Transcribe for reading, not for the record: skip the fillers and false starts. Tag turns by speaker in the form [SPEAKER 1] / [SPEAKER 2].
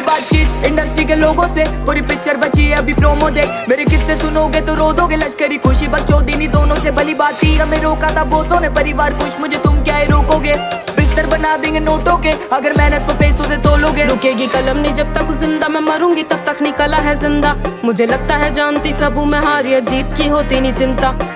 [SPEAKER 1] बातचीत इंडस्ट्री के लोगों से, पूरी पिक्चर बची है अभी प्रोमो देख। मेरे किस्से सुनोगे तो रो दोगे, लश्करी खुशी बकचोदी दोनों से भली बात थी। हमें रोका था बहुतों ने, परिवार खुश मुझे तुम क्या ही रोकोगे। बिस्तर बना देंगे नोटों के अगर मेहनत को पैसों से तोलोगे।
[SPEAKER 2] रुकेगी कलम नहीं जब तक जिंदा, मैं मरूंगी तब तक निकला है जिंदा। मुझे लगता है जानती सब हूँ मैं, हार या जीत की होती नहीं चिंता।